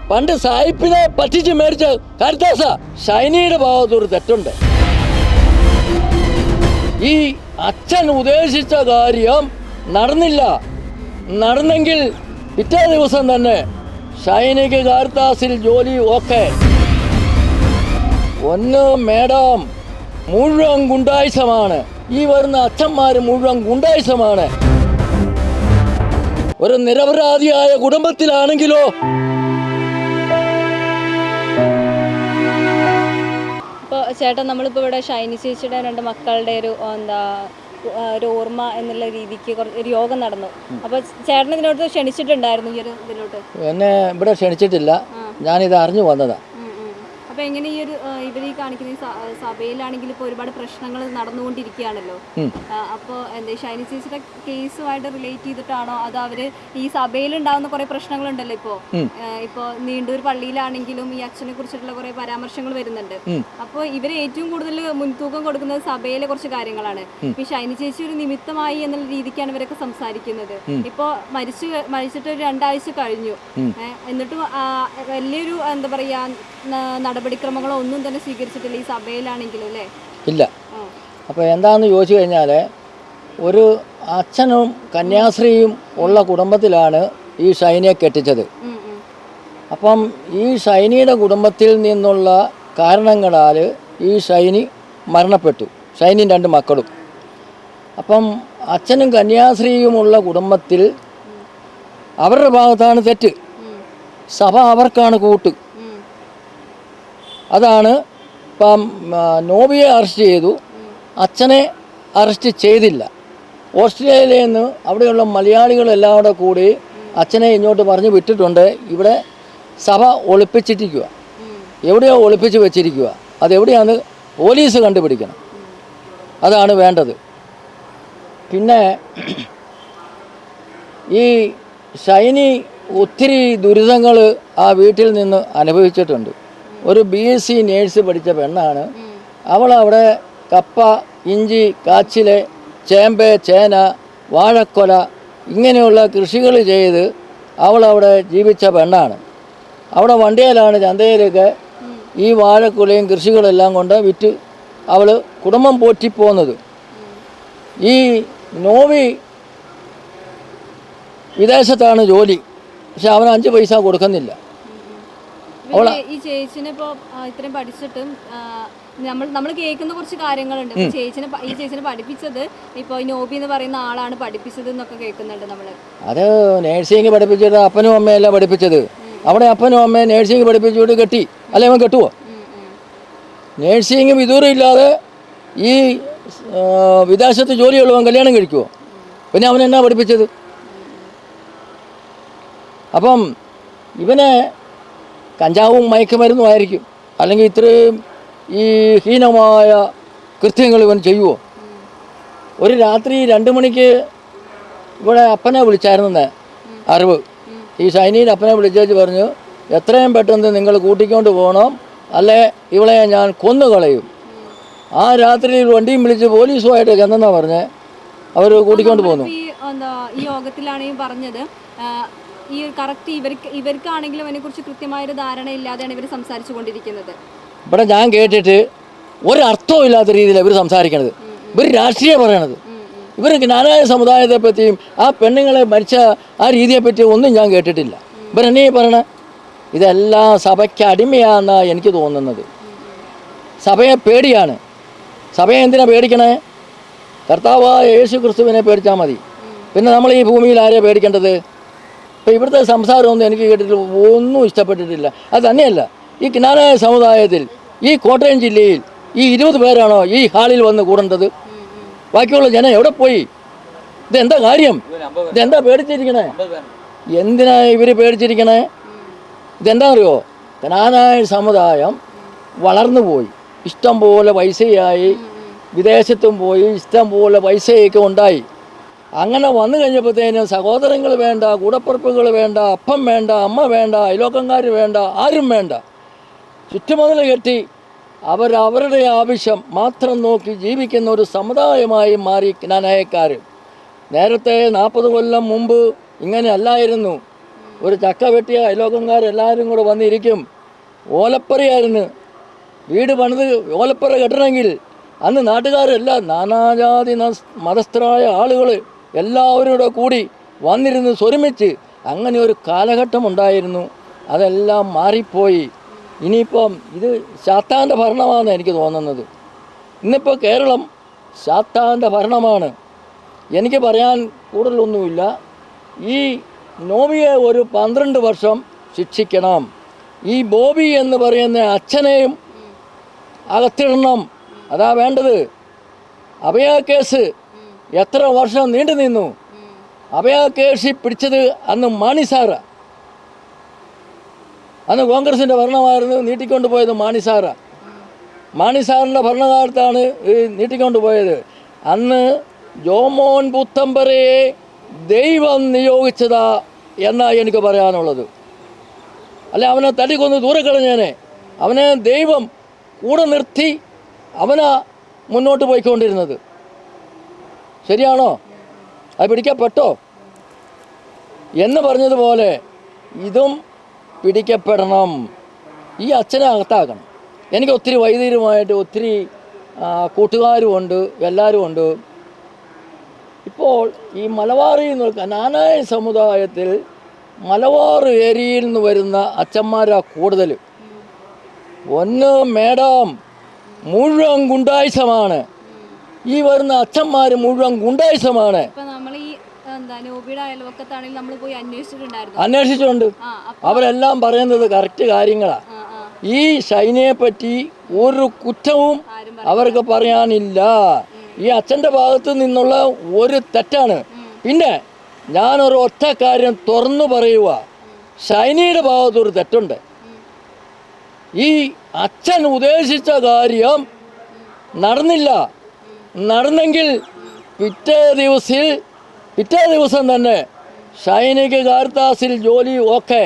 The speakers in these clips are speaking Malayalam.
പണ്ട് സായിപ്പിനെ പറ്റിച്ച് മേടിച്ച കാരിത്താസ. ഷൈനിയുടെ ഭാഗത്തൊരു തെറ്റുണ്ട്. ഈ അച്ഛൻ ഉദ്ദേശിച്ച കാര്യം നടന്നില്ല. നടന്നെങ്കിൽ പിറ്റേ ദിവസം തന്നെ ഷൈനിക്ക് കാരിത്താസിൽ ജോലി ഓക്കെ. ഒന്ന് മേഡം, മുഴുവൻ ഗുണ്ടായിസമാണ്. ഈ വരുന്ന അച്ഛന്മാർ മുഴുവൻ ഗുണ്ടായിസമാണ്. ഒരു നിരപരാധിയായ കുടുംബത്തിലാണെങ്കിലോ ഇപ്പോൾ ചേട്ടൻ നമ്മളിപ്പോൾ ഇവിടെ ഷൈനി ചേച്ചിയുടെ 2 മക്കളുടെ ഒരു ഓർമ്മ എന്നുള്ള രീതിക്ക് ഒരു യോഗം നടന്നു. അപ്പോൾ ചേട്ടൻ ഇതിനോട്ട് ക്ഷണിച്ചിട്ടുണ്ടായിരുന്നു ഈ ഒരു ഇതിലോട്ട്? എന്നെ ഇവിടെ ക്ഷണിച്ചിട്ടില്ല, ഞാനിത് അറിഞ്ഞു വന്നതാ. അപ്പോൾ എങ്ങനെ ഈ ഒരു ഇവർ ഈ കാണിക്കുന്ന ഈ സഭയിലാണെങ്കിൽ ഇപ്പോൾ ഒരുപാട് പ്രശ്നങ്ങൾ നടന്നുകൊണ്ടിരിക്കുകയാണല്ലോ. അപ്പോൾ എന്താ ഷൈനി ചേച്ചിയുടെ കേസുമായിട്ട് റിലേറ്റ് ചെയ്തിട്ടാണോ അതോ അവർ ഈ സഭയിലുണ്ടാകുന്ന കുറേ പ്രശ്നങ്ങളുണ്ടല്ലോ ഇപ്പോൾ നീണ്ടൂർ പള്ളിയിലാണെങ്കിലും ഈ അച്ഛനെ കുറിച്ചിട്ടുള്ള കുറേ പരാമർശങ്ങൾ വരുന്നുണ്ട്. അപ്പോൾ ഇവർ ഏറ്റവും കൂടുതൽ മുൻതൂക്കം കൊടുക്കുന്നത് സഭയിലെ കുറച്ച് കാര്യങ്ങളാണ്. ഈ ഷൈനി ചേച്ചി ഒരു നിമിത്തമായി എന്നുള്ള രീതിക്കാണ് ഇവരൊക്കെ സംസാരിക്കുന്നത്. ഇപ്പോൾ മരിച്ചിട്ട് 2 ആഴ്ച കഴിഞ്ഞു, എന്നിട്ടും വലിയൊരു എന്താ പറയാ നടപടിക്രമങ്ങളോ ഒന്നും തന്നെ സ്വീകരിച്ചിട്ടില്ല ഈ സഭയിലാണെങ്കിലും അല്ലേ? ഇല്ല. അപ്പോൾ എന്താണെന്ന് ചോദിച്ചു കഴിഞ്ഞാൽ, ഒരു അച്ഛനും കന്യാസ്ത്രീയും ഉള്ള കുടുംബത്തിലാണ് ഈ ഷൈനിയെ കെട്ടിച്ചത്. അപ്പം ഈ ഷൈനിയുടെ കുടുംബത്തിൽ നിന്നുള്ള കാരണങ്ങളാൽ ഈ ഷൈനി മരണപ്പെട്ടു, ഷൈനിയും 2 മക്കളും. അപ്പം അച്ഛനും കന്യാസ്ത്രീയുമുള്ള കുടുംബത്തിൽ അവരുടെ ഭാഗത്താണ് തെറ്റ്, സഭ അവർക്കാണ് കൂട്ട്. അതാണ് ഇപ്പം നോബിയെ അറസ്റ്റ് ചെയ്തു, അച്ഛനെ അറസ്റ്റ് ചെയ്തില്ല. ഓസ്ട്രേലിയയിൽ നിന്ന് അവിടെയുള്ള മലയാളികളെല്ലാം കൂടെ കൂടി അച്ഛനെ ഇങ്ങോട്ട് പറഞ്ഞു വിട്ടിട്ടുണ്ട്. ഇവിടെ സഭ ഒളിപ്പിച്ചിരിക്കുക, എവിടെയോ ഒളിപ്പിച്ച് വെച്ചിരിക്കുക. അതെവിടെയാണ് പോലീസ് കണ്ടുപിടിക്കണം, അതാണ് വേണ്ടത്. പിന്നെ ഈ ഷൈനി ഒത്തിരി ദുരിതങ്ങൾ ആ വീട്ടിൽ നിന്ന് അനുഭവിച്ചിട്ടുണ്ട്. ഒരു BSc നേഴ്സ് പഠിച്ച പെണ്ണാണ്. അവളവിടെ കപ്പ, ഇഞ്ചി, കാച്ചില്, ചേമ്പ്, ചേന, വാഴക്കൊല ഇങ്ങനെയുള്ള കൃഷികൾ ചെയ്ത് അവളവിടെ ജീവിച്ച പെണ്ണാണ്. അവിടെ വണ്ടിയിലാണ് ചന്തയിലേക്ക് ഈ വാഴക്കുലയും കൃഷികളെല്ലാം കൊണ്ട് വിറ്റ് അവൾ കുടുംബം പോറ്റിപ്പോകുന്നത്. ഈ നോവി വിദേശത്താണ് ജോലി, പക്ഷെ അവന് 5 പൈസ കൊടുക്കുന്നില്ല. ഈ ചേച്ചിനെ ഇപ്പോൾ ഇത്രയും പഠിച്ചിട്ടും നമ്മൾ കേൾക്കുന്ന കുറച്ച് കാര്യങ്ങളുണ്ട്. ഈ ചേച്ചിനെ പഠിപ്പിച്ചത് ഇപ്പോൾ ഈ നോബി എന്ന് പറയുന്ന ആളാണ് പഠിപ്പിച്ചത് എന്നൊക്കെ കേൾക്കുന്നുണ്ട് നമ്മൾ. അത് നേഴ്സിംഗ് പഠിപ്പിച്ചത് അപ്പനും അമ്മയല്ല പഠിപ്പിച്ചത്. അവിടെ അപ്പനും അമ്മയും നേഴ്സിംഗ് പഠിപ്പിച്ചുകൊണ്ട് കെട്ടി, അല്ലെ അവൻ കെട്ടുവോ? നേഴ്സിംഗ് വിദൂരം ഇല്ലാതെ ഈ വിദേശത്ത് ജോലിയുള്ളവൻ കല്യാണം കഴിക്കുമോ? പിന്നെ അവൻ എന്നാ പഠിപ്പിച്ചത്? അപ്പം ഇവനെ കഞ്ചാവും മയക്കുമരുന്നും ആയിരിക്കും, അല്ലെങ്കിൽ ഇത്രയും ഈ ഹീനമായ കൃത്യങ്ങൾ ഇവൻ ചെയ്യുമോ? ഒരു രാത്രി 2 മണിക്ക് ഇവിടെ അപ്പനെ വിളിച്ചായിരുന്നെ അറിവ്. ഈ ഷൈനിയുടെ അപ്പനെ വിളിച്ചേച്ച് പറഞ്ഞു, എത്രയും പെട്ടെന്ന് നിങ്ങൾ കൂട്ടിക്കൊണ്ട് പോകണം, അല്ലെ ഇവളെ ഞാൻ കൊന്നുകളയും. ആ രാത്രിയിൽ വണ്ടിയും വിളിച്ച് പോലീസുമായിട്ട് ചെന്നെന്നാ പറഞ്ഞ് അവർ കൂട്ടിക്കൊണ്ട് പോന്നു. ഈ യോഗത്തിലാണെങ്കിൽ പറഞ്ഞത് ഈ കറക്റ്റ് ഇവർക്കാണെങ്കിലും അതിനെക്കുറിച്ച് കൃത്യമായൊരു ധാരണ ഇല്ലാതെയാണ് ഇവർ സംസാരിച്ചു കൊണ്ടിരിക്കുന്നത്. ഇവിടെ ഞാൻ കേട്ടിട്ട് ഒരർത്ഥവും ഇല്ലാത്ത രീതിയിൽ ഇവർ സംസാരിക്കണത്. ഇവർ രാഷ്ട്രീയം പറയണത്. ഇവർ ജ്ഞാനായ സമുദായത്തെ പറ്റിയും ആ പെണ്ണുങ്ങളെ മരിച്ച ആ രീതിയെ പറ്റിയും ഒന്നും ഞാൻ കേട്ടിട്ടില്ല. ഇവരെന്നെ പറയണ ഇതെല്ലാം സഭയ്ക്ക് അടിമയാണെന്നാണ് എനിക്ക് തോന്നുന്നത്. സഭയെ പേടിയാണ്. സഭയെ എന്തിനാ പേടിക്കണേ? കർത്താവായ യേശു ക്രിസ്തുവിനെ പേടിച്ചാൽ മതി. പിന്നെ നമ്മൾ ഈ ഭൂമിയിൽ ആരെയാണ് പേടിക്കേണ്ടത്? ഇപ്പോൾ ഇവിടുത്തെ സംസാരമൊന്നും എനിക്ക് കേട്ടിട്ട് ഒന്നും ഇഷ്ടപ്പെട്ടിട്ടില്ല. അത് തന്നെയല്ല, ഈ ജ്ഞാനായ സമുദായത്തിൽ ഈ കോട്ടയം ജില്ലയിൽ ഈ 20 പേരാണോ ഈ ഹാളിൽ വന്ന് കൂടേണ്ടത്? ബാക്കിയുള്ള ജനം എവിടെ പോയി? ഇതെന്താ കാര്യം? ഇതെന്താ പേടിച്ചിരിക്കണേ? എന്തിനാ ഇവർ പേടിച്ചിരിക്കണേ? ഇതെന്താണെന്നറിയോ? ജ്ഞാനായ സമുദായം വളർന്നു പോയി, ഇഷ്ടം പോലെ പൈസയായി, വിദേശത്തും പോയി ഇഷ്ടം പോലെ പൈസയൊക്കെ ഉണ്ടായി. അങ്ങനെ വന്നു കഴിഞ്ഞപ്പോഴത്തേനും സഹോദരങ്ങൾ വേണ്ട, കൂടപ്പുറപ്പുകൾ വേണ്ട, അപ്പം വേണ്ട, അമ്മ വേണ്ട, അയലോക്കംകാർ വേണ്ട, ആരും വേണ്ട. ചുറ്റുമതിൽ കെട്ടി അവരവരുടെ ആവശ്യം മാത്രം നോക്കി ജീവിക്കുന്ന ഒരു സമുദായമായി മാറി ജ്ഞാനായക്കാർ. നേരത്തെ 40 കൊല്ലം മുമ്പ് ഇങ്ങനെ അല്ലായിരുന്നു. ഒരു ചക്ക വെട്ടിയ അയലോക്കംകാരെല്ലാവരും കൂടെ വന്നിരിക്കും. ഓലപ്പറയായിരുന്നു വീട് പണിത് ഓലപ്പറ കെട്ടണമെങ്കിൽ അന്ന് നാട്ടുകാരെല്ലാം നാനാജാതി മതസ്ഥരായ ആളുകൾ എല്ലാവരും കൂടെ കൂടി വന്നിരുന്ന് സ്വരുമിച്ച് അങ്ങനെ ഒരു കാലഘട്ടം ഉണ്ടായിരുന്നു. അതെല്ലാം മാറിപ്പോയി. ഇനിയിപ്പം ഇത് ശാത്താൻ്റെ ഭരണമാണ് എനിക്ക് തോന്നുന്നത്. ഇന്നിപ്പോൾ കേരളം ശാത്താൻ്റെ ഭരണമാണ്. എനിക്ക് പറയാൻ കൂടുതലൊന്നുമില്ല. ഈ നോബിയെ ഒരു 12 വർഷം ശിക്ഷിക്കണം. ഈ ബോബി എന്ന് പറയുന്ന അച്ഛനെയും അകത്തിടണം. അതാ വേണ്ടത്. അഭയ കേസ് എത്ര വർഷം നീണ്ടു നിന്നു. അഭയ കേസിൽ പിടിച്ചത് അന്ന് മാണി സാറാ. അന്ന് കോൺഗ്രസിൻ്റെ ഭരണമായിരുന്നു. നീട്ടിക്കൊണ്ട് പോയത് മാണി സാറാ. മാണി സാറിൻ്റെ ഭരണകാലത്താണ് നീട്ടിക്കൊണ്ട് പോയത്. അന്ന് ജോമോൻ പുത്തമ്പരയെ ദൈവം നിയോഗിച്ചതാ എന്നാ എനിക്ക് പറയാനുള്ളത്. അല്ല, അവനെ തല്ലിക്കൊന്ന് ദൂരെ കളഞ്ഞേനെ. അവനെ ദൈവം കൂടെ നിർത്തി അവനാ മുന്നോട്ട് പോയിക്കൊണ്ടിരുന്നത്. ശരിയാണോ? അത് പിടിക്കപ്പെട്ടോ എന്ന് പറഞ്ഞതുപോലെ ഇതും പിടിക്കപ്പെടണം. ഈ അച്ഛനെ അകത്താക്കണം. എനിക്ക് ഒത്തിരി വൈദികരുമായിട്ട് ഒത്തിരി കൂട്ടുകാരുമുണ്ട്, എല്ലാവരും ഉണ്ട്. ഇപ്പോൾ ഈ മലബാറിൽ നിന്ന് നാനായ സമുദായത്തിൽ മലബാർ ഏരിയയിൽ നിന്ന് വരുന്ന അച്ഛന്മാരാ കൂടുതൽ. ഒന്ന് മേഡം മുഴുവൻ ഗുണ്ടായിസമാണ്. ഈ വരുന്ന അച്ഛന്മാർ മുഴുവൻ ഗുണ്ടായിസമാണ്. അന്വേഷിച്ചിട്ടുണ്ട്. അവരെല്ലാം പറയുന്നത് കറക്റ്റ് കാര്യങ്ങളാണ്. ഈ ഷൈനയെ പറ്റി ഒരു കുറ്റവും അവർക്ക് പറയാനില്ല. ഈ അച്ഛൻ്റെ ഭാഗത്ത് നിന്നുള്ള ഒരു തെറ്റാണ്. പിന്നെ ഞാനൊരു ഒറ്റ കാര്യം തുറന്നു പറയുക, ഷൈനിയുടെ ഭാഗത്തൊരു തെറ്റുണ്ട്. ഈ അച്ഛൻ ഉദ്ദേശിച്ച കാര്യം നടന്നില്ല. നടന്നെങ്കിൽ പിറ്റേ ദിവസം തന്നെ ഷൈനിക്ക് കാർത്താസിൽ ജോലി ഓക്കെ.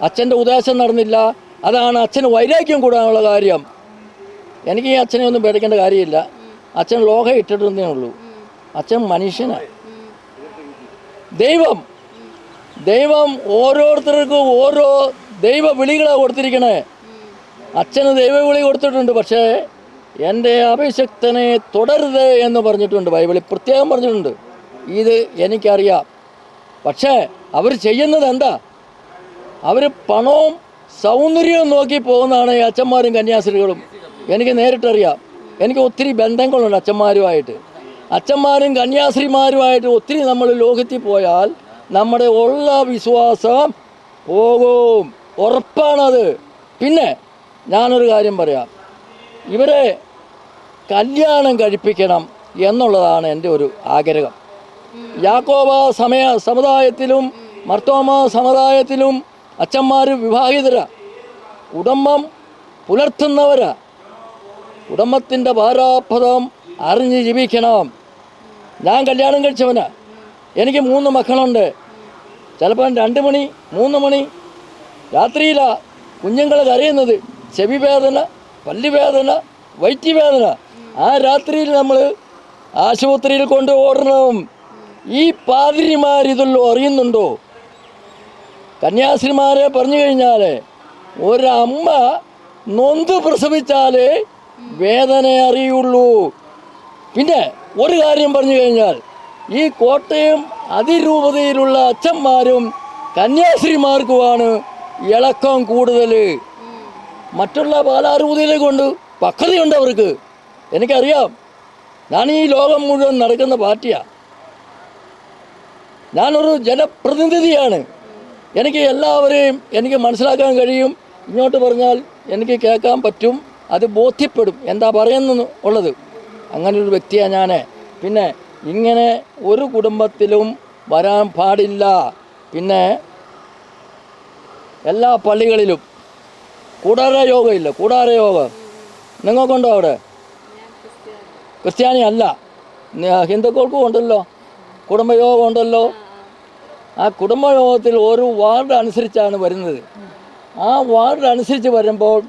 അച്ഛൻ്റെ ഉദ്ദേശം നടന്നില്ല. അതാണ് അച്ഛന് വൈരാഗ്യം കൂടാനുള്ള കാര്യം. എനിക്ക് ഈ അച്ഛനെ ഒന്നും പേടിക്കേണ്ട കാര്യമില്ല. അച്ഛൻ ലോകം ഇട്ടിട്ടുന്നേ ഉള്ളൂ. അച്ഛൻ മനുഷ്യനാണ്. ദൈവം ഓരോരുത്തർക്കും ഓരോ ദൈവ വിളികളാണ് കൊടുത്തിരിക്കണേ. അച്ഛന് ദൈവവിളി കൊടുത്തിട്ടുണ്ട്. പക്ഷേ എൻ്റെ അഭിഷക്തനെ തുടരുത് എന്ന് പറഞ്ഞിട്ടുണ്ട്. ബൈബിളിൽ പ്രത്യേകം പറഞ്ഞിട്ടുണ്ട്. ഇത് എനിക്കറിയാം. പക്ഷേ അവർ ചെയ്യുന്നത് എന്താ? അവർ പണവും സൗന്ദര്യവും നോക്കി പോകുന്നതാണ് ഈ അച്ഛന്മാരും കന്യാസ്ത്രീകളും. എനിക്ക് നേരിട്ടറിയാം. എനിക്ക് ഒത്തിരി ബന്ധങ്ങളുണ്ട് അച്ഛന്മാരുമായിട്ട്. അച്ഛന്മാരും കന്യാസ്ത്രീമാരുമായിട്ട് ഒത്തിരി നമ്മൾ ലോകത്തിൽ പോയാൽ നമ്മുടെ ഉള്ള വിശ്വാസം പോകും. ഉറപ്പാണത്. പിന്നെ ഞാനൊരു കാര്യം പറയാം. ഇവരെ കല്യാണം കഴിപ്പിക്കണം എന്നുള്ളതാണ് എൻ്റെ ഒരു ആഗ്രഹം. യാക്കോബ സമുദായത്തിലും മർത്തോമ സമുദായത്തിലും അച്ഛന്മാർ വിവാഹിതരാ. കുടുംബം പുലർത്തുന്നവരാ. കുടുംബത്തിൻ്റെ ഭാരാപദം അറിഞ്ഞ് ജീവിക്കണം. ഞാൻ കല്യാണം കഴിച്ചവനാ. എനിക്ക് 3 മക്കളുണ്ട്. ചിലപ്പോൾ 2 മണി 3 മണി രാത്രിയിലാണ് കുഞ്ഞുങ്ങൾ കരയുന്നത്. ചെവി വേദന, പല്ലുവേദന, വയറ്റുവേദന. ആ രാത്രിയിൽ നമ്മൾ ആശുപത്രിയിൽ കൊണ്ട് ഓടണം. ഈ പാതിരിമാർ ഇതെല്ലാം അറിയുന്നുണ്ടോ? കന്യാസ്ത്രീമാരെ പറഞ്ഞു കഴിഞ്ഞാൽ ഒരമ്മ നൊന്ത് പ്രസവിച്ചാലേ വേദന അറിയുള്ളൂ. പിന്നെ ഒരു കാര്യം പറഞ്ഞു കഴിഞ്ഞാൽ ഈ കോട്ടയം അതിരൂപതയിലുള്ള അച്ഛന്മാരും കന്യാസ്ത്രീമാർക്കുമാണ് ഇളക്കം കൂടുതൽ. മറ്റുള്ള പാലാരൂപതയിലെ കൊണ്ട് പക്വതയുണ്ട് അവർക്ക്. എനിക്കറിയാം. ഞാൻ ഈ ലോകം മുഴുവൻ നടക്കുന്ന പാർട്ടിയാണ്. ഞാനൊരു ജനപ്രതിനിധിയാണ്. എനിക്ക് എല്ലാവരെയും എനിക്ക് മനസ്സിലാക്കാൻ കഴിയും. ഇങ്ങോട്ട് പറഞ്ഞാൽ എനിക്ക് കേൾക്കാൻ പറ്റും. അത് ബോധ്യപ്പെടും എന്താ പറയുന്നത് ഉള്ളത്. അങ്ങനൊരു വ്യക്തിയാണ് ഞാൻ. പിന്നെ ഇങ്ങനെ ഒരു കുടുംബത്തിലും വരാൻ പാടില്ല. പിന്നെ എല്ലാ പള്ളികളിലും കൂടാരയോഗമില്ല. കൂടാരയോഗം നിങ്ങൾക്കുണ്ടോ അവിടെ? ക്രിസ്ത്യാനി അല്ല, ഹിന്ദുക്കൾക്കും ഉണ്ടല്ലോ കുടുംബയോഗം ഉണ്ടല്ലോ. ആ കുടുംബയോഗത്തിൽ ഒരു വാർഡ് അനുസരിച്ചാണ് വരുന്നത്. ആ വാർഡ് അനുസരിച്ച് വരുമ്പോൾ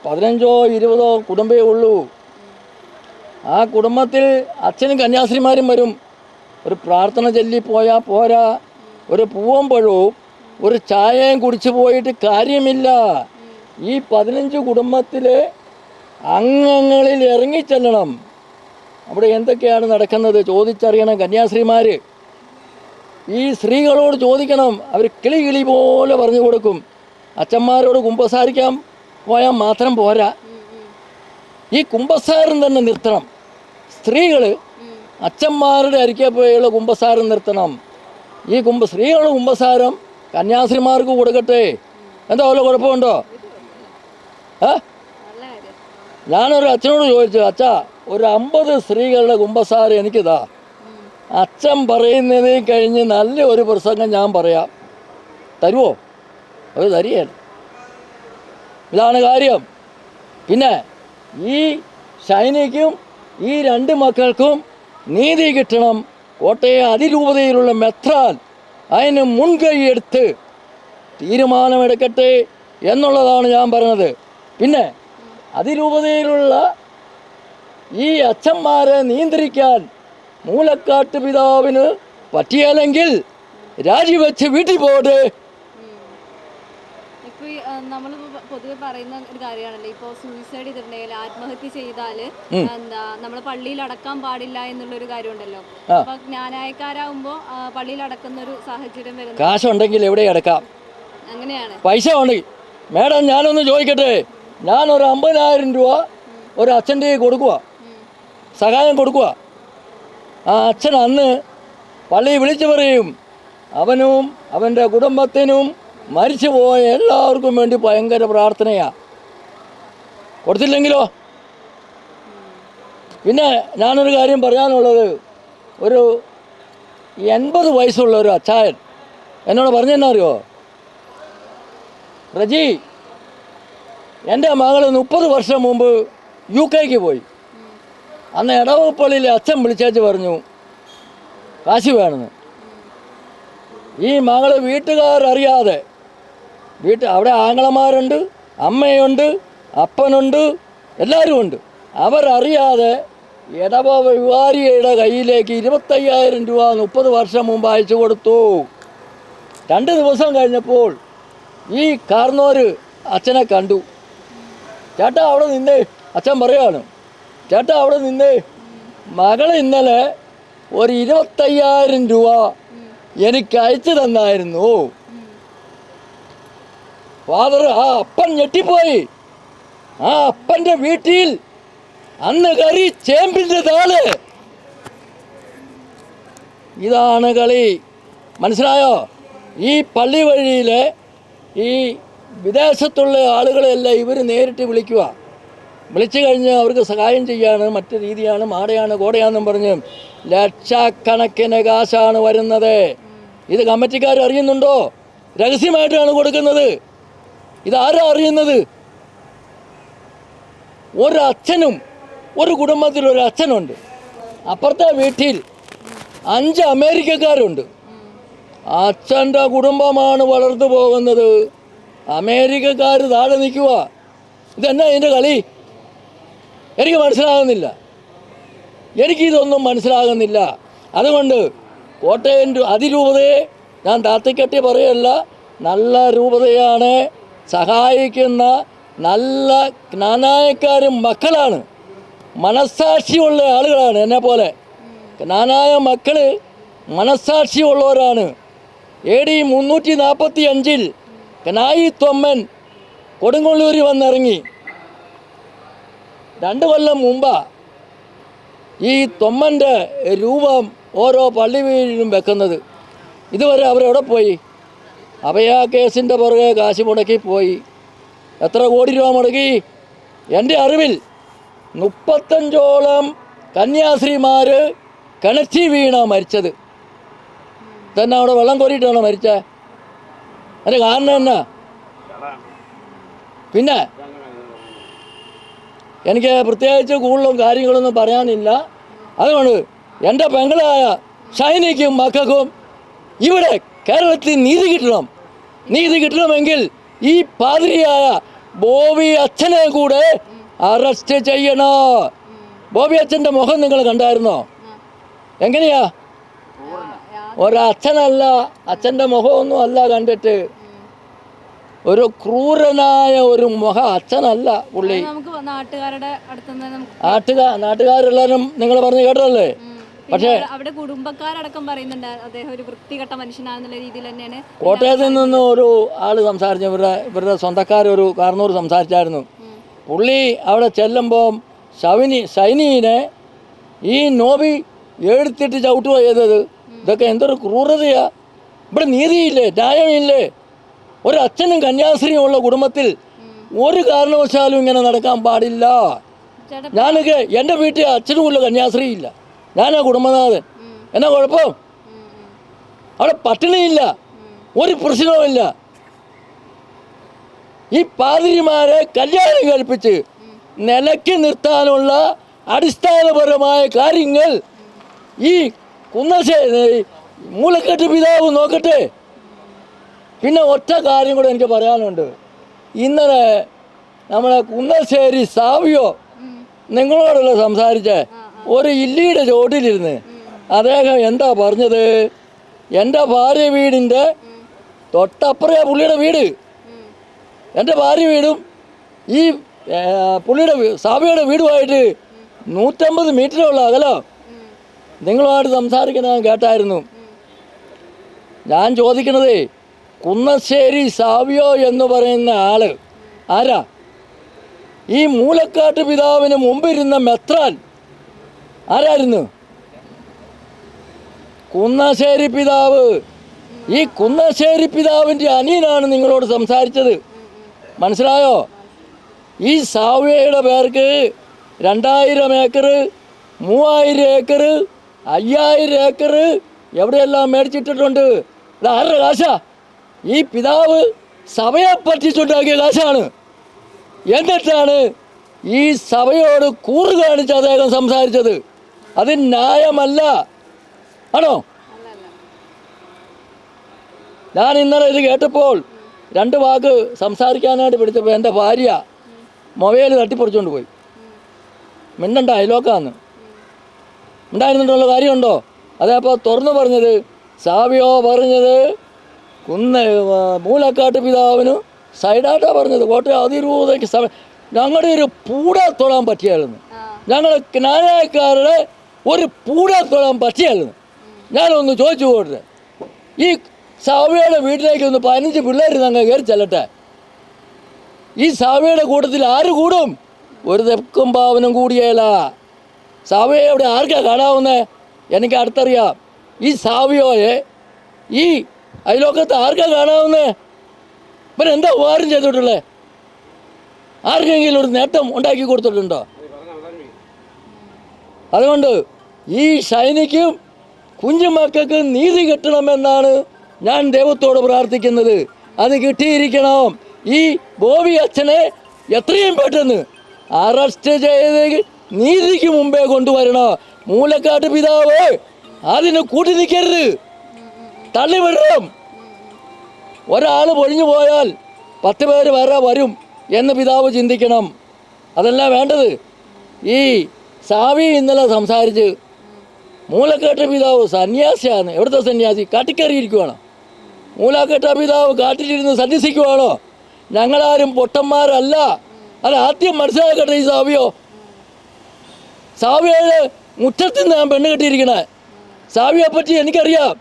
15 20 കുടുംബമേ ഉള്ളൂ. ആ കുടുംബത്തിൽ അച്ഛനും കന്യാസ്ത്രീമാരും വരും. ഒരു പ്രാർത്ഥന ചൊല്ലി പോയാൽ പോരാ. ഒരു പൂവൻ പഴവും ഒരു ചായയും കുടിച്ചു പോയിട്ട് കാര്യമില്ല. ഈ 15 കുടുംബത്തിലെ അംഗങ്ങളിൽ ഇറങ്ങിച്ചെല്ലണം. അവിടെ എന്തൊക്കെയാണ് നടക്കുന്നത് ചോദിച്ചറിയണം കന്യാസ്ത്രീമാർ. ഈ സ്ത്രീകളോട് ചോദിക്കണം. അവർ കിളി പോലെ പറഞ്ഞു കൊടുക്കും. അച്ഛന്മാരോട് കുമ്പസാരിക്കാൻ പോയാൽ മാത്രം പോരാ, ഈ കുമ്പസാരം തന്നെ നിർത്തണം. സ്ത്രീകൾ അച്ഛന്മാരുടെ അരികെ പോയുള്ള കുമ്പസാരം നിർത്തണം. ഈ സ്ത്രീകളുടെ കുമ്പസാരം കന്യാസ്ത്രീമാർക്ക് കൊടുക്കട്ടെ. എന്താ വല്ല കുഴപ്പമുണ്ടോ? ഞാനൊരു അച്ഛനോട് ചോദിച്ചു, അച്ഛാ ഒരു 50 സ്ത്രീകളുടെ കുമ്പസാരം എനിക്കിതാ. അച്ഛൻ പറയുന്നതിൽ കഴിഞ്ഞ് നല്ല ഒരു പ്രസംഗം ഞാൻ പറയാം, തരുമോ? അത് തരികയാണ്. ഇതാണ് കാര്യം. പിന്നെ ഈ ഷൈനിക്കും ഈ 2 മക്കൾക്കും നീതി കിട്ടണം. കോട്ടയം അതിരൂപതയിലുള്ള മെത്രാൻ അതിന് മുൻകൈയെടുത്ത് തീരുമാനമെടുക്കട്ടെ എന്നുള്ളതാണ് ഞാൻ പറഞ്ഞത്. പിന്നെ അതിരൂപതയിലുള്ള ഈ അച്ഛന്മാരെ നിയന്ത്രിക്കാൻ മൂലക്കാട്ട് പിതാവിന് പറ്റിയാലെങ്കിൽ രാജിവെച്ച് വീട്ടിൽ പോകട്ടെ. നമ്മൾ പൊതുവെ പറയുന്ന ഒരു കാര്യമാണല്ലോ, ഇപ്പോൾ സൂയിസൈഡ് ചെയ്തിട്ടുണ്ടെങ്കിൽ, ആത്മഹത്യ ചെയ്താൽ എന്താ നമ്മൾ പള്ളിയിൽ അടക്കാൻ പാടില്ല എന്നുള്ളൊരു കാര്യമുണ്ടല്ലോ. അപ്പൊ ജ്ഞാനായക്കാരാകുമ്പോ പള്ളിയിൽ അടക്കുന്ന ഒരു സാഹചര്യം വരുന്നത്. കാശുണ്ടെങ്കിൽ എവിടെ അടക്കാം, അങ്ങനെയാണ്. പൈസ ഉണ്ടെങ്കിൽ. മേഡം ഞാനൊന്ന് ചോദിക്കട്ടെ, ഞാനൊരു 50,000 രൂപ ഒരു അച്ഛൻ്റെ കൊടുക്കുക, സഹായം കൊടുക്കുക. ആ അച്ഛൻ അന്ന് പള്ളി വിളിച്ചു പറയും, അവനും അവൻ്റെ കുടുംബത്തിനും മരിച്ചു പോയ എല്ലാവർക്കും വേണ്ടി ഭയങ്കര പ്രാർത്ഥനയാണ്. കൊടുത്തില്ലെങ്കിലോ? പിന്നെ ഞാനൊരു കാര്യം പറയാനുള്ളത്, ഒരു 80 വയസ്സുള്ള ഒരു അച്ചായൻ എന്നോട് പറഞ്ഞെന്നാ അറിയോ, റജി എൻ്റെ മകൾ 30 വർഷം മുമ്പ് UK പോയി. അന്ന് ഇടവപ്പള്ളിയിലെ അച്ഛൻ വിളിച്ചേച്ച് പറഞ്ഞു കാശ് വേണമെന്ന്. ഈ മകൾ വീട്ടുകാരറിയാതെ, അവിടെ ആങ്ങളമാരുണ്ട്, അമ്മയുണ്ട്, അപ്പനുണ്ട്, എല്ലാവരും ഉണ്ട്. അവരറിയാതെ ഇടവ വികാരിയുടെ കയ്യിലേക്ക് 25,000 രൂപ 30 വർഷം മുമ്പ് അയച്ചു കൊടുത്തു. 2 ദിവസം കഴിഞ്ഞപ്പോൾ ഈ കാർന്നോര് അച്ഛനെ കണ്ടു. ചേട്ടാ അവിടെ നിന്നേ, അച്ഛൻ പറയാണ്, ചേട്ടാ അവിടെ നിന്നേ, മകൾ ഇന്നലെ ഒരു 25,000 രൂപ എനിക്ക് അയച്ചു തന്നായിരുന്നു. ഫാദർ, ആ അപ്പൻ ഞെട്ടിപ്പോയി. ആ അപ്പൻ്റെ വീട്ടിൽ അന്ന് കറി ചേമ്പിൻ്റെ താള്. ഇതാണ് കളി, മനസ്സിലായോ? ഈ പള്ളി വഴിയിലെ ഈ വിദേശത്തുള്ള ആളുകളെല്ലാം ഇവർ നേരിട്ട് വിളിക്കുക. വിളിച്ചു കഴിഞ്ഞ് അവർക്ക് സഹായം ചെയ്യാണ്, മറ്റു രീതിയാണ്, മാടയാണ്, കോടയാണെന്നും പറഞ്ഞ് ലക്ഷക്കണക്കിന് കാശാണ് വരുന്നത്. ഇത് കമ്മിറ്റിക്കാർ അറിയുന്നുണ്ടോ? രഹസ്യമായിട്ടാണ് കൊടുക്കുന്നത്. ഇതാരാ അറിയുന്നത്? ഒരച്ഛനും, ഒരു കുടുംബത്തിലൊരു അച്ഛനുണ്ട്, അപ്പുറത്തെ വീട്ടിൽ 5 അമേരിക്കക്കാരുണ്ട്. അച്ഛൻ്റെ കുടുംബമാണ് വളർന്നു പോകുന്നത്, അമേരിക്കക്കാർ താഴെ നിൽക്കുക. ഇതെന്നാ ഇതിൻ്റെ കളി? എനിക്ക് മനസ്സിലാകുന്നില്ല, എനിക്കിതൊന്നും മനസ്സിലാകുന്നില്ല. അതുകൊണ്ട് കോട്ടയം അതിരൂപതയെ ഞാൻ താത്തിക്കെട്ടി പറയല്ല, നല്ല രൂപതയാണ്, സഹായിക്കുന്ന നല്ല ജ്ഞാനായക്കാരും മക്കളാണ്, മനസ്സാക്ഷിയുള്ള ആളുകളാണ്. എന്നെ പോലെ ജ്ഞാനായ മക്കൾ മനസ്സാക്ഷിയുള്ളവരാണ്. AD 345 കനായി തൊമ്മൻ കൊടുങ്ങല്ലൂരിൽ വന്നിറങ്ങി. 2 കൊല്ലം മുമ്പാ ഈ തൊമ്മൻ്റെ രൂപം ഓരോ പള്ളി വീടിനും വെക്കുന്നത്. ഇതുവരെ അവരെവിടെ പോയി? അഭയാ കേസിൻ്റെ പുറകെ കാശ് മുടക്കി പോയി. എത്ര കോടി രൂപ മുടക്കി? എൻ്റെ അറിവിൽ 35ഓളം കന്യാസ്ത്രീമാർ കിണറ്റി വീണ മരിച്ചത്. തന്നെ അവിടെ വെള്ളം കോരിയിട്ടാണോ മരിച്ചത്? അതിൻ്റെ കാരണം എന്നാ? പിന്നെ എനിക്ക് പ്രത്യേകിച്ച് കൂടുതലും കാര്യങ്ങളൊന്നും പറയാനില്ല. അതുകൊണ്ട് എൻ്റെ പെങ്ങളായ ഷൈനിക്കും മക്കൾക്കും ഇവിടെ കേരളത്തിൽ നീതി കിട്ടണം. നീതി കിട്ടണമെങ്കിൽ ഈ പാതിരിയായ ബോബി അച്ഛനെ കൂടെ അറസ്റ്റ് ചെയ്യണോ? ബോബി അച്ഛൻ്റെ മുഖം നിങ്ങൾ കണ്ടായിരുന്നോ? എങ്ങനെയാ? ഒരച്ഛനല്ല, അച്ഛൻ്റെ മുഖമൊന്നും അല്ല കണ്ടിട്ട്, ഒരു ക്രൂരനായ ഒരു അച്ഛനല്ല പുള്ളി. നമുക്ക് നാട്ടുകാരുടെ അടുത്തുനിന്ന് നമുക്ക് നാട്ടുകാരെല്ലാവരും നിങ്ങൾ പറഞ്ഞു കേട്ടല്ലേ. പക്ഷേ അവിടെ കുടുംബക്കാരടക്കം പറയുന്നുണ്ട് അദ്ദേഹം ഒരു വൃത്തികെട്ട മനുഷ്യനാണെന്നുള്ള രീതിയിൽ തന്നെയാണ്. കോട്ടയത്ത് നിന്ന് ഒരു ആൾ സംസാരിച്ചു, ഇവരുടെ സ്വന്തക്കാരൊരു കാർന്നൂർ സംസാരിച്ചായിരുന്നു. പുള്ളി അവിടെ ചെല്ലുമ്പോൾ ഷൈനീനെ ഈ നോബി എടുത്തിട്ട് ചവിട്ടുക ചെയ്തത്. ഇതൊക്കെ എന്തൊരു ക്രൂരതയാ! ഇവിടെ നീതിയില്ലേ, ന്യായമില്ലേ? ഒരു അച്ഛനും കന്യാസ്ത്രീയും ഉള്ള കുടുംബത്തിൽ ഒരു കാരണവശാലും ഇങ്ങനെ നടക്കാൻ പാടില്ല. ഞാനൊക്കെ എൻ്റെ വീട്ടിൽ അച്ഛനുമില്ല, കന്യാസ്ത്രീ ഇല്ല, ഞാനാ കുടുംബനാഥൻ. എന്നാ കുഴപ്പം? അവിടെ പട്ടിണിയില്ല, ഒരു പ്രശ്നവുമില്ല. ഈ പാതിരിമാരെ കല്യാണം കഴിപ്പിച്ച് നിലയ്ക്ക് നിർത്താനുള്ള അടിസ്ഥാനപരമായ കാര്യങ്ങൾ ഈ മൂലക്കെട്ട് പിതാവ് നോക്കട്ടെ. പിന്നെ ഒറ്റ കാര്യം കൂടെ എനിക്ക് പറയാനുണ്ട്. ഇന്നലെ നമ്മളെ കുന്നശ്ശേരി സാവിയോ നിങ്ങളോടല്ല സംസാരിച്ചേ, ഒരു ഇല്ലിയുടെ ചോട്ടിലിരുന്ന് അദ്ദേഹം എന്താ പറഞ്ഞത്? എൻ്റെ ഭാര്യ വീടിൻ്റെ തൊട്ടപ്പുറയാ പുള്ളിയുടെ വീട്. എൻ്റെ ഭാര്യ വീടും ഈ പുള്ളിയുടെ സാവിയുടെ വീടുമായിട്ട് 150 മീറ്ററുള്ള അകലം. നിങ്ങളുമായിട്ട് സംസാരിക്കുന്ന ഞാൻ കേട്ടായിരുന്നു. ഞാൻ ചോദിക്കണതേ, കുന്നശ്ശേരി സാവിയോ എന്ന് പറയുന്ന ആള് ആരാ? ഈ മൂലക്കാട്ട് പിതാവിന് മുമ്പിരുന്ന മെത്രാൻ ആരായിരുന്നു? കുന്നശ്ശേരി പിതാവ്. ഈ കുന്നശ്ശേരി പിതാവിൻ്റെ അനിയനാണ് നിങ്ങളോട് സംസാരിച്ചത്. മനസ്സിലായോ? ഈ സാവിയയുടെ പേർക്ക് 2000 ഏക്കർ, 3000 ഏക്കർ, 5000 ഏക്കർ എവിടെയെല്ലാം മേടിച്ചിട്ടിട്ടുണ്ട്. ഇത് ആരുടെ കാശാ? ഈ പിതാവ് സഭയെ പറ്റിച്ചുണ്ടാക്കിയ കാശാണ്. എന്നിട്ടാണ് ഈ സഭയോട് കൂറ് കാണിച്ച് അദ്ദേഹം സംസാരിച്ചത്. അത് ന്യായമല്ല. ആണോ? ഞാൻ ഇന്നലെ ഇത് കേട്ടപ്പോൾ 2 വാക്ക് സംസാരിക്കാനായിട്ട് പിടിച്ചപ്പോൾ എൻ്റെ ഭാര്യ മൊബൈൽ തട്ടിപ്പറിച്ചുകൊണ്ട് പോയി. മിണ്ടണ്ട, അയലോക്കാന്ന് ഉണ്ടായിരുന്നിട്ടുള്ള കാര്യമുണ്ടോ? അതേപ്പോൾ തുറന്നു പറഞ്ഞത് സാവിയോ പറഞ്ഞത് മൂലക്കാട്ട് പിതാവിന് സൈഡായിട്ടാണ് പറഞ്ഞത്. കോട്ടയം അതിരൂപതയ്ക്ക് ഞങ്ങളുടെ ഒരു പൂട തൊടാൻ പറ്റിയായിരുന്നു. ഞങ്ങൾ ജ്ഞാനായക്കാരുടെ ഒരു പൂട തൊടാൻ പറ്റിയായിരുന്നു. ഞാനൊന്ന് ചോദിച്ചു പോട്ടെ, ഈ സാവിയുടെ വീട്ടിലേക്ക് ഒന്ന് 15 പിള്ളേർ ഞങ്ങൾ കയറി ചെല്ലട്ടെ. ഈ സാവിയുടെ കൂട്ടത്തിൽ ആര് കൂടും? ഒരു തെക്കും പാവനും കൂടിയല്ല. സാവിയെ അവിടെ ആർക്കാ കാണാവുന്നേ? എനിക്ക് അടുത്തറിയാം. ഈ സാവിയോയെ ഈ അയലോക്കത്ത് ആർക്കാ കാണാവുന്നേ? ഇവൻ എന്താ ഉപകാരം ചെയ്തിട്ടുള്ളത്? ആർക്കെങ്കിലും ഒരു നേട്ടം ഉണ്ടാക്കി കൊടുത്തിട്ടുണ്ടോ? അതുകൊണ്ട് ഈ ഷൈനിക്കും കുഞ്ഞുമക്കൾക്ക് നീതി കിട്ടണമെന്നാണ് ഞാൻ ദൈവത്തോട് പ്രാർത്ഥിക്കുന്നത്. അത് കിട്ടിയിരിക്കണം. ഈ ബോബി അച്ഛനെ എത്രയും പെട്ടെന്ന് അറസ്റ്റ് ചെയ്ത് നീതിക്ക് മുമ്പേ കൊണ്ടുവരണം. മൂലക്കാട്ട് പിതാവ് അതിന് കൂട്ടി നിൽക്കരുത്, തള്ളിവിടണം. ഒരാൾ പൊഴിഞ്ഞു പോയാൽ 10 പേര് വേറെ വരും എന്ന് പിതാവ് ചിന്തിക്കണം. അതല്ല വേണ്ടത്. ഈ സാവി ഇന്നലെ സംസാരിച്ച് മൂലക്കേട്ട പിതാവ് സന്യാസിയാണ്. എവിടുത്തെ സന്യാസി? കാട്ടിക്കറിയിരിക്കുവാണോ? മൂലക്കേട്ട പിതാവ് കാട്ടിലിരുന്ന് സന്യസിക്കുവാണോ? ഞങ്ങളാരും പൊട്ടന്മാരല്ല. അത് ആദ്യം മനസ്സിലാക്കട്ടെ. ഈ സാവിയുടെ മുറ്റത്ത് നിന്ന് ഞാൻ പെണ്ണ് കെട്ടിയിരിക്കണേ. സാവിയെ പറ്റി എനിക്കറിയാം.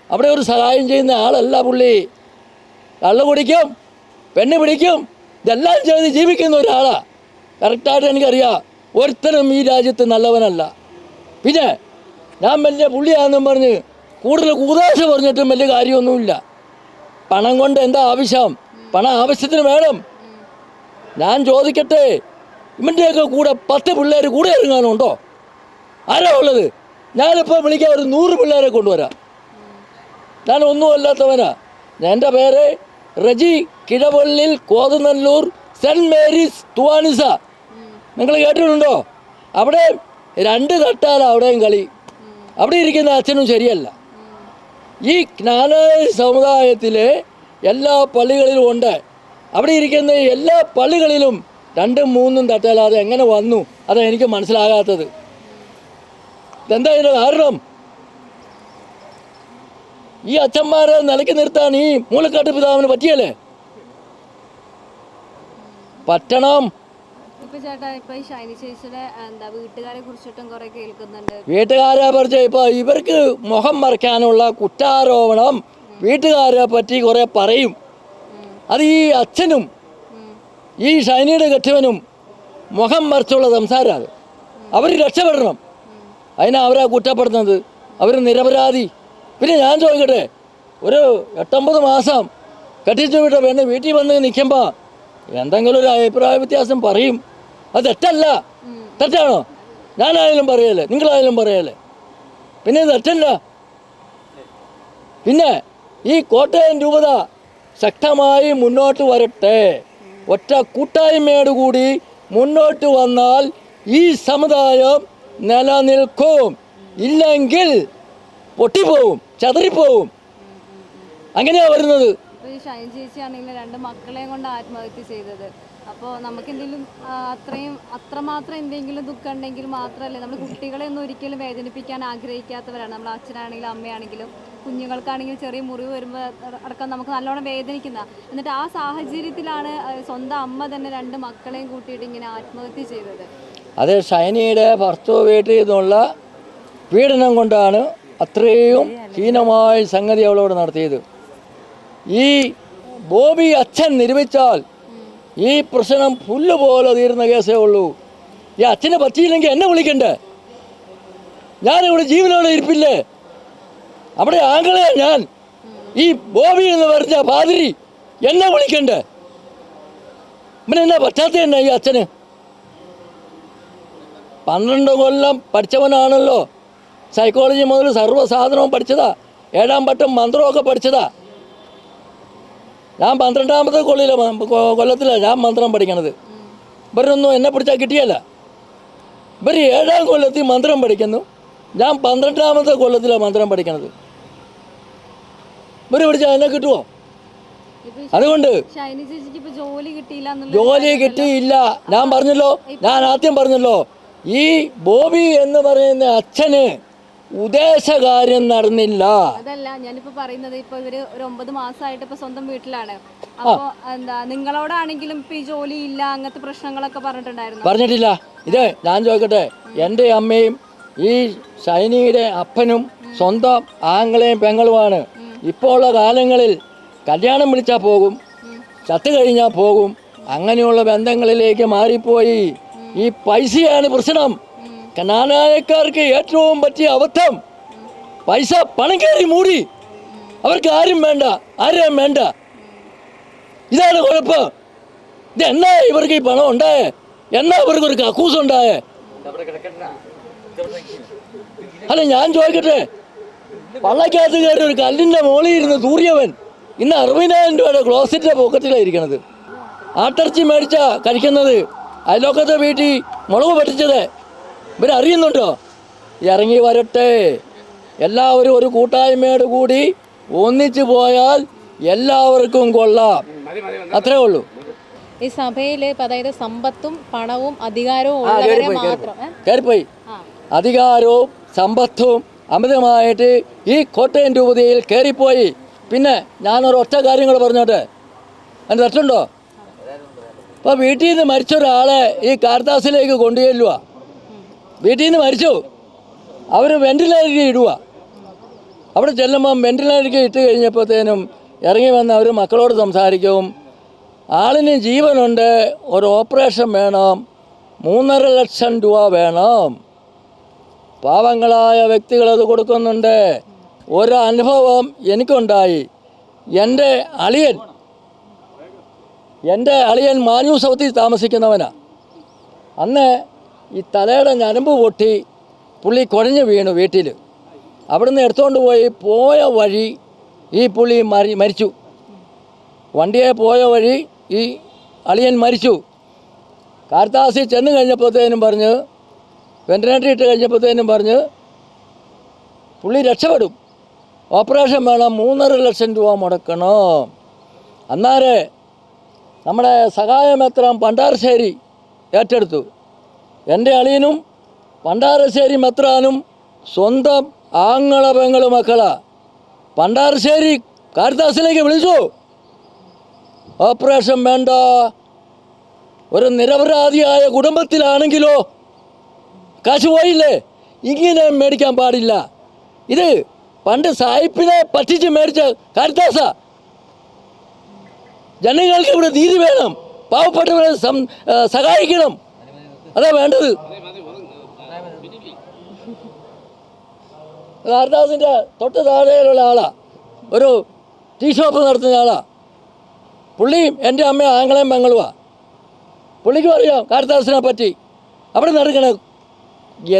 അവിടെ ഒരു സഹായം ചെയ്യുന്ന ആളല്ല പുള്ളി. കള്ളു കുടിക്കും, പെണ്ണ് പിടിക്കും, ഇതെല്ലാം ചെയ്ത് ജീവിക്കുന്ന ഒരാളാണ്. കറക്റ്റായിട്ട് എനിക്കറിയാം. ഒരുത്തരും ഈ രാജ്യത്ത് നല്ലവനല്ല. പിന്നെ ഞാൻ വലിയ പുള്ളിയാണെന്നും പറഞ്ഞ് കൂടുതൽ കൂതാശ പറഞ്ഞിട്ടും വലിയ കാര്യമൊന്നുമില്ല. പണം കൊണ്ട് എന്താ ആവശ്യം? പണം ആവശ്യത്തിന് വേണം. ഞാൻ ചോദിക്കട്ടെ, ഇവൻ്റെയൊക്കെ കൂടെ 10 പിള്ളേർ കൂടെ ഇറങ്ങാനുണ്ടോ? ആരാ ഉള്ളത്? ഞാനിപ്പോൾ വിളിക്കാൻ ഒരു 100 പിള്ളേരെ കൊണ്ടുവരാം. ഞാൻ ഒന്നുമല്ലാത്തവനാ. എൻ്റെ പേര് റജി കിഴവള്ളിൽ കോതനല്ലൂർ സെൻറ്റ് മേരീസ് തുവാനിസ. നിങ്ങൾ കേട്ടിട്ടുണ്ടോ? അവിടെ 2 തട്ടാൽ അവിടെയും കളി. അവിടെ ഇരിക്കുന്ന അച്ഛനും ശരിയല്ല. ഈ ജ്ഞാനായ സമുദായത്തിലെ എല്ലാ പള്ളികളിലും ഉണ്ട്. അവിടെ ഇരിക്കുന്ന എല്ലാ പള്ളികളിലും 2ഉം 3ഉം തട്ടാലാതെ എങ്ങനെ വന്നു? അതാണ് എനിക്ക് മനസ്സിലാകാത്തത്. ഇതെന്താ ഇതിൻ്റെ കാരണം? ഈ അച്ഛന്മാരെ നിലയ്ക്ക് നിർത്താൻ ഈ മൂലക്കാട്ട് പിതാവിന് പറ്റിയല്ലേ? പറ്റണം. ഇപ്പൊ ചേട്ടാ, ഇപ്പൊ ഈ ഷൈനി ചേച്ചിയുടെ വീട്ടുകാരെ കുറിച്ചിട്ടും കുറെ കേൾക്കുന്നുണ്ട്. വീട്ടുകാരെ പറിച്ച് ഇപ്പൊ ഇവർക്ക് മുഖം മറയ്ക്കാനുള്ള കുറ്റാരോപണം വീട്ടുകാരെ പറ്റി കുറെ പറയും. അത് ഈ അച്ഛനും ഈ ഷൈനിയുടെ കെട്ടിയവനും മുഖം മറിച്ചുള്ള സംസാരമാണ്. അവർ രക്ഷപ്പെടണം. അതിനാ അവരാ കുറ്റപ്പെടുന്നത്. അവർ നിരപരാധി. പിന്നെ ഞാൻ ചോദിക്കട്ടെ, ഒരു 8-9 മാസം കെട്ടിച്ചു വിട്ട പെണ്ണ് വീട്ടിൽ വന്ന് നിൽക്കുമ്പോൾ എന്തെങ്കിലും ഒരു അഭിപ്രായ വ്യത്യാസം പറയും. അത് തെറ്റല്ല. തെറ്റാണോ? ഞാനായാലും പറയല്ലേ, നിങ്ങളായാലും പറയല്ലേ. പിന്നെ തെറ്റല്ല. പിന്നെ ഈ കോട്ടയം രൂപത ശക്തമായി മുന്നോട്ട് വരട്ടെ. ഒറ്റ കൂട്ടായ്മയോടുകൂടി മുന്നോട്ട് വന്നാൽ ഈ സമുദായം നിലനിൽക്കും. ഇല്ലെങ്കിൽ പൊട്ടിപ്പോവും, ചതറിപ്പോവും. അങ്ങനെയാ വരുന്നത്. ഈ ഷൈൻ ചേച്ചി ആണെങ്കിലും 2 മക്കളെയും കൊണ്ട് ആത്മഹത്യ ചെയ്തത്. അപ്പോൾ നമുക്ക് എന്തെങ്കിലും അത്രമാത്രം എന്തെങ്കിലും ദുഃഖം ഉണ്ടെങ്കിൽ മാത്രമല്ലേ, നമ്മൾ കുട്ടികളെ ഒന്നും ഒരിക്കലും വേദനിപ്പിക്കാൻ ആഗ്രഹിക്കാത്തവരാണ്. നമ്മൾ അച്ഛനാണെങ്കിലും അമ്മയാണെങ്കിലും കുഞ്ഞുങ്ങൾക്കാണെങ്കിലും ചെറിയ മുറിവ് വരുമ്പോൾ അടക്കം നമുക്ക് നല്ലോണം വേദനിക്കുന്ന. എന്നിട്ട് ആ സാഹചര്യത്തിലാണ് സ്വന്തം അമ്മ തന്നെ 2 മക്കളെയും കൂട്ടിയിട്ട് ഇങ്ങനെ ആത്മഹത്യ ചെയ്തത്. അത് ഷൈനിയുടെ ഭർത്തൃ വീട്ടിൽ നിന്നുള്ള പീഡനം കൊണ്ടാണ് അത്രയും ഹീനമായ സംഗതി അവളോട് നടത്തിയത്. ഈ ബോബി അച്ഛൻ നിരൂപിച്ചാൽ ഈ പ്രശ്നം പുല്ല് പോലെ തീരുന്ന കേസേ ഉള്ളൂ. ഈ അച്ഛനെ പറ്റിയില്ലെങ്കിൽ എന്നെ വിളിക്കണ്ടേ? ഞാനിവിടെ ജീവനോടെ ഇരിപ്പില്ലേ? അവിടെ ആംഗളെ ഞാൻ. ഈ ബോബി എന്ന് പറഞ്ഞ പാതിരി എന്നെ വിളിക്കണ്ടേ? പിന്നെ എന്നാ പറ്റാത്ത തന്നെ ഈ അച്ഛന്? 12 കൊല്ലം പഠിച്ചവനാണല്ലോ. സൈക്കോളജി മുതൽ സർവ്വസാധനവും പഠിച്ചതാ. 7ാം പട്ടം മന്ത്രമൊക്കെ പഠിച്ചതാ. ഞാൻ 12ാമത്തെ കൊല്ലത്തിലാണ് ഞാൻ മന്ത്രം പഠിക്കണത്. ഇവരൊന്നും എന്നെ പിടിച്ചാൽ കിട്ടിയല്ല. ഇവർ 7ാം കൊല്ലത്തിൽ മന്ത്രം പഠിക്കുന്നു. ഞാൻ 12ാമത്തെ കൊല്ലത്തിലാണ് മന്ത്രം പഠിക്കണത്. ഇവർ പിടിച്ചാൽ എന്നെ കിട്ടുമോ? അതുകൊണ്ട് ജോലി കിട്ടിയില്ല. ഞാൻ പറഞ്ഞല്ലോ, ഞാൻ ആദ്യം പറഞ്ഞല്ലോ, ഈ ബോബി എന്ന് പറയുന്ന അച്ഛന് ഉദ്ദേശകാര്യം നടന്നില്ല. അതല്ല ഞാനിപ്പോ പറയുന്നത്, ഇപ്പൊ ഇവര് ഒരു 9 മാസമായിട്ട് ഇപ്പൊ സ്വന്തം വീട്ടിലാണ്. അപ്പൊ നിങ്ങളോടാണെങ്കിലും ഇപ്പൊ ഈ ജോലി ഇല്ല അങ്ങനത്തെ പ്രശ്നങ്ങളൊക്കെ പറഞ്ഞിട്ടുണ്ടായിരുന്നു? പറഞ്ഞിട്ടില്ല. ഇത് ഞാൻ ചോദിക്കട്ടെ, എൻ്റെ അമ്മയും ഈ ഷൈനിയുടെ അപ്പനും സ്വന്തം ആങ്ങളെയും പെങ്ങളുമാണ്. ഇപ്പോൾ ഉള്ള കാലങ്ങളിൽ കല്യാണം വിളിച്ചാൽ പോകും, ചത്തു കഴിഞ്ഞാൽ പോകും. അങ്ങനെയുള്ള ബന്ധങ്ങളിലേക്ക് മാറിപ്പോയി. ഈ പൈസയാണ് പ്രശ്നം. നാണയക്കാർക്ക് ഏറ്റവും പറ്റിയ അബദ്ധം പൈസ പണം കയറി മൂടി. അവർക്ക് ആരും വേണ്ട, ആരെയും വേണ്ട. ഇതാണ് കുഴപ്പം. ഇത് എന്നാ ഇവർക്ക് ഈ പണം ഉണ്ടായേ? എന്നാ ഇവർക്കൊരു കക്കൂസ് ഉണ്ടായേ? അല്ല ഞാൻ ചോദിക്കട്ടെ, പള്ളക്കകത്ത് കയറി ഒരു കല്ലിൻ്റെ മുകളിൽ ഇരുന്ന് തൂറിയവൻ ഇന്ന് 60,000 രൂപയുടെ ക്ലോസറ്റിൻ്റെ പോക്കറ്റിലായിരിക്കണത്. ആട്ടിറച്ചി മേടിച്ചാ കഴിക്കുന്നത്. അയലോക്കത്തെ വീട്ടിൽ മുളക് പറ്റിച്ചത് ഇവരറിയുന്നുണ്ടോ? ഇറങ്ങി വരട്ടെ. എല്ലാവരും ഒരു കൂട്ടായ്മയോട് കൂടി ഒന്നിച്ചു പോയാൽ എല്ലാവർക്കും കൊള്ളാം. അത്രേ ഉള്ളൂ. ഈ സഭയിൽ അതായത് സമ്പത്തും പണവും അധികാരവും ഉള്ളവരെ മാത്രം കയറിപ്പോയി. അധികാരവും സമ്പത്തും അമിതമായിട്ട് ഈ കോട്ടയം രൂപതയിൽ കയറിപ്പോയി. പിന്നെ ഞാനൊരു ഒറ്റ കാര്യങ്ങൾ പറഞ്ഞോട്ടെ, അതിന് തെറ്റുണ്ടോ? ഇപ്പോൾ വീട്ടിൽ നിന്ന് മരിച്ച ഒരാളെ ഈ കാർത്താസിലേക്ക് കൊണ്ടുചെല്ലുക. വീട്ടിൽ നിന്ന് മരിച്ചു, അവർ വെന്റിലേറ്ററിൽ ഇടുക. അവിടെ ചെല്ലുമ്പം വെന്റിലേറ്ററിൽ ഇട്ട് കഴിഞ്ഞപ്പോഴത്തേനും ഇറങ്ങി വന്ന് അവർ മക്കളോട് സംസാരിക്കും. ആളിന് ജീവനുണ്ട്, ഒരു ഓപ്പറേഷൻ വേണം, 3.5 ലക്ഷം രൂപ വേണം. പാവങ്ങളായ വ്യക്തികളത് കൊടുക്കുന്നുണ്ട്. ഒരു അനുഭവം എനിക്കുണ്ടായി. എൻ്റെ അളിയൻ മാന്യൂ സൗത്തിൽ താമസിക്കുന്നവനാണ്. അന്ന് ഈ തലയുടെ ഞരമ്പ് പൊട്ടി പുള്ളി കുഴഞ്ഞു വീണു വീട്ടിൽ. അവിടുന്ന് എടുത്തുകൊണ്ട് പോയ വഴി ഈ പുള്ളി മരിച്ചു. വണ്ടിയെ പോയ വഴി ഈ അളിയൻ മരിച്ചു. കാർത്താസിൽ ചെന്ന് കഴിഞ്ഞപ്പോഴത്തേനും പറഞ്ഞ്, വെന്റിലേറ്റർ ഇട്ട് കഴിഞ്ഞപ്പോഴത്തേനും പറഞ്ഞ് പുള്ളി രക്ഷപ്പെടും, ഓപ്പറേഷൻ വേണം, 3.5 ലക്ഷം രൂപ മുടക്കണം. അന്നേരെ നമ്മുടെ സഹായമെത്രാൻ പണ്ടാരശ്ശേരി ഏറ്റെടുത്തു. എൻ്റെ അളിയനും പണ്ടാരശ്ശേരി മെത്രാനും സ്വന്തം ആങ്ങള പെങ്ങള് മക്കളാ. പണ്ടാരശ്ശേരി കാരിത്താസിലേക്ക് വിളിച്ചു. ഓപ്പറേഷൻ വേണ്ട, ഒരു നിരപരാധിയായ കുടുംബത്തിലാണെങ്കിലോ കാശ് പോയില്ലേ, ഇങ്ങനെ മേടിക്കാൻ പാടില്ല. ഇത് പണ്ട് സായിപ്പിനെ പറ്റിച്ച് മേടിച്ച കാരിത്താസ. ജനങ്ങൾക്ക് ഇവിടെ നീതി വേണം, പാവപ്പെട്ടവരെ സഹായിക്കണം, അതാ വേണ്ടത്. കാരിത്താസിൻ്റെ തൊട്ട് താഴെയുള്ള ആളാണ്, ഒരു ടീ ഷോപ്പ് നടത്തുന്ന ആളാണ്. പുള്ളിയും എൻ്റെ അമ്മയും ആങ്ങളെയും പെങ്ങളുമാണ്. പുള്ളിക്കും അറിയാം കാരിത്താസിനെ പറ്റി. അവിടെ നടക്കണ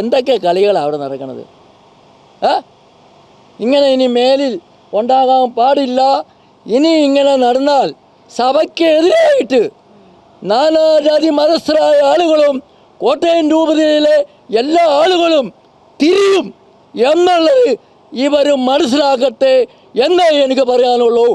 എന്തൊക്കെ കളികളാണ് അവിടെ നടക്കണത്. ഇങ്ങനെ ഇനി മേലിൽ ഉണ്ടാകാൻ പാടില്ല. ഇനി ഇങ്ങനെ നടന്നാൽ സഭയ്ക്കെതിരായിട്ട് നാനാജാതി മതസ്ഥരായ ആളുകളും കോട്ടയം രൂപതയിലെ എല്ലാ ആളുകളും തിരിയും എന്നുള്ളത് ഇവർ മനസ്സിലാക്കട്ടെ എന്നേ എനിക്ക് പറയാനുള്ളൂ.